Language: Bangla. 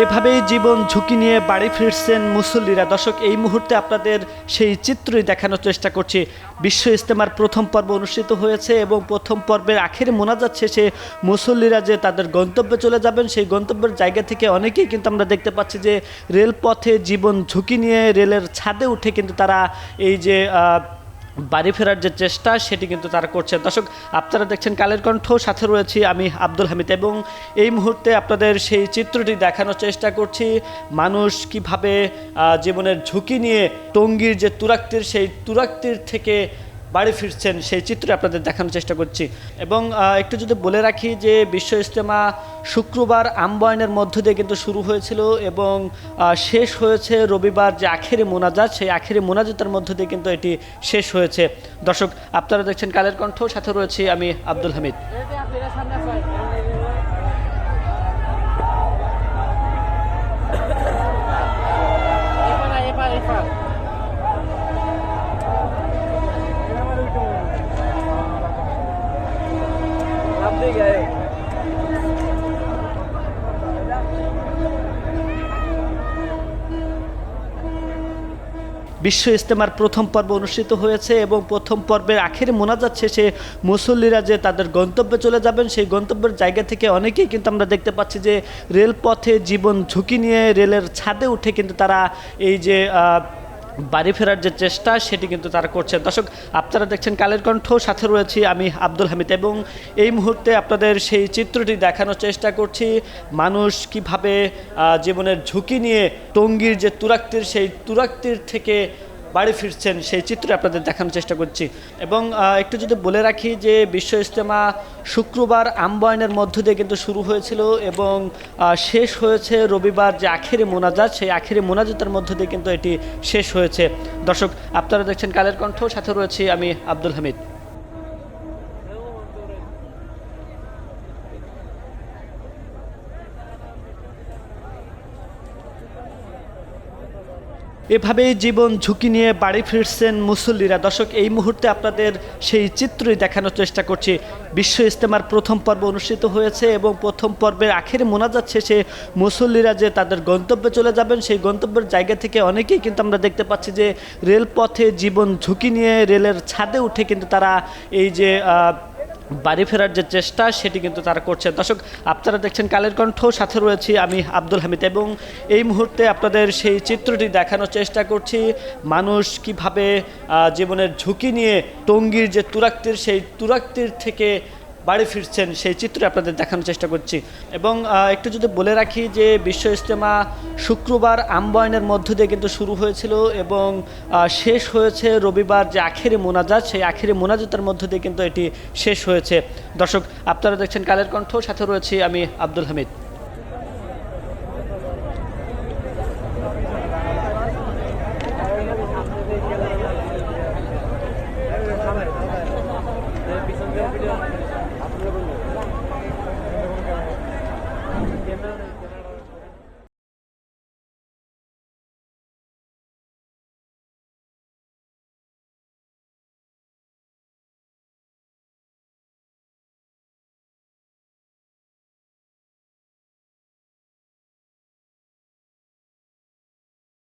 এভাবেই জীবন ঝুঁকি নিয়ে বাড়ি ফিরছেন মুসল্লিরা। দর্শক, এই মুহূর্তে আপনাদের সেই চিত্রই দেখানোর চেষ্টা করছি। বিশ্ব ইজতেমার প্রথম পর্ব অনুষ্ঠিত হয়েছে এবং প্রথম পর্বের আখেরি মোনাজাত শেষে মুসল্লিরা যে তাদের গন্তব্যে চলে যাবেন, সেই গন্তব্যের জায়গা থেকে অনেকেই কিন্তু আমরা দেখতে পাচ্ছি যে রেলপথে জীবন ঝুঁকি নিয়ে রেলের ছাদে উঠে কিন্তু তারা এই যে বাড়ি ফেরার যে চেষ্টা সেটি কিন্তু তারা করছেন। দর্শক, আপনারা দেখছেন কালের কণ্ঠ, সাথে রয়েছি আমি আব্দুল হামিদ এবং এই মুহূর্তে আপনাদের সেই চিত্রটি দেখানোর চেষ্টা করছি। মানুষ কিভাবে জীবনের ঝুঁকি নিয়ে টঙ্গীর যে তুরাক্তির, সেই তুরাক্তির থেকে বাড়ি ফিরছেন সেই চিত্র আপনাদের দেখানোর চেষ্টা করছি। এবং একটু যদি বলে রাখি যে বিশ্ব ইজতেমা শুক্রবার আম্বায়নের মধ্য দিয়ে কিন্তু শুরু হয়েছিল এবং শেষ হয়েছে রবিবার যে আখেরি মোনাজাত, সেই আখেরি মোনাজাতের মধ্য দিয়ে কিন্তু এটি শেষ হয়েছে। দর্শক, আপনারা দেখছেন কালের কণ্ঠ, সাথে রয়েছি আমি আব্দুল হামিদ। বিশ্ব ইজতেমার প্রথম পর্ব অনুষ্ঠিত হয়েছে এবং প্রথম পর্বের আখেরি মোনাজাত শেষে মুসল্লিরা যে তাদের গন্তব্যে চলে যাবেন, সেই গন্তব্যের জায়গা থেকে অনেকেই কিন্তু আমরা দেখতে পাচ্ছি যে রেলপথে জীবন ঝুঁকি নিয়ে রেলের ছাদে উঠে কিন্তু তারা এই যে বাড়ি ফেরার যে চেষ্টা সেটি কিন্তু তারা করছেন। দর্শক, আপনারা দেখছেন কালের কণ্ঠ, সাথে রয়েছি আমি আব্দুল হামিদ এবং এই মুহূর্তে আপনাদের সেই চিত্রটি দেখানোর চেষ্টা করছি। মানুষ কিভাবে জীবনের ঝুঁকি নিয়ে টঙ্গীর যে তুরাক্তির, সেই তুরাক্তির থেকে বাড়ি ফিরছেন সেই চিত্র আপনাদের দেখানোর চেষ্টা করছি। এবং একটু যদি বলে রাখি যে বিশ্ব ইজতেমা শুক্রবার আম্বায়নের মধ্য দিয়ে কিন্তু শুরু হয়েছিল এবং শেষ হয়েছে রবিবার যে আখেরি মোনাজাত, সেই আখেরি মোনাজাতের মধ্য দিয়ে কিন্তু এটি শেষ হয়েছে। দর্শক, আপনারা দেখছেন কালের কণ্ঠ, সাথে রয়েছি আমি আব্দুল হামিদ। এভাবেই জীবন ঝুঁকি নিয়ে বাড়ি ফিরছেন মুসল্লিরা। দর্শক, এই মুহূর্তে আপনাদের সেই চিত্রই দেখানোর চেষ্টা করছি। বিশ্ব ইজতেমার প্রথম পর্ব অনুষ্ঠিত হয়েছে এবং প্রথম পর্বের আখেরি মোনাজাত শেষে মুসল্লিরা যে তাদের গন্তব্যে চলে যাবেন, সেই গন্তব্যের জায়গা থেকে অনেকেই কিন্তু আমরা দেখতে পাচ্ছি যে রেলপথে জীবন ঝুঁকি নিয়ে রেলের ছাদে উঠে কিন্তু তারা এই যে বাড়ি ফেরার যে চেষ্টা সেটি কিন্তু তারা করছেন। দর্শক, আপনারা দেখছেন কালের কণ্ঠ, সাথে রয়েছি আমি আব্দুল হামিদ এবং এই মুহূর্তে আপনাদের সেই চিত্রটি দেখানোর চেষ্টা করছি। মানুষ কিভাবে জীবনের ঝুঁকি নিয়ে টঙ্গীর যে তুরাক্তির, সেই তুরাক্তির থেকে বাড়ি ফিরছেন সেই চিত্র আপনাদের দেখানোর চেষ্টা করছি। এবং একটু যদি বলে রাখি যে বিশ্ব ইজতেমা শুক্রবার আম্বায়নের মধ্য দিয়ে কিন্তু শুরু হয়েছিল এবং শেষ হয়েছে রবিবার যে আখেরি মোনাজাত, সেই আখেরি মোনাজাতের মধ্য দিয়ে কিন্তু এটি শেষ হয়েছে। দর্শক, আপনারা দেখছেন কালের কণ্ঠ, সাথে রয়েছি আমি আব্দুল হামিদ।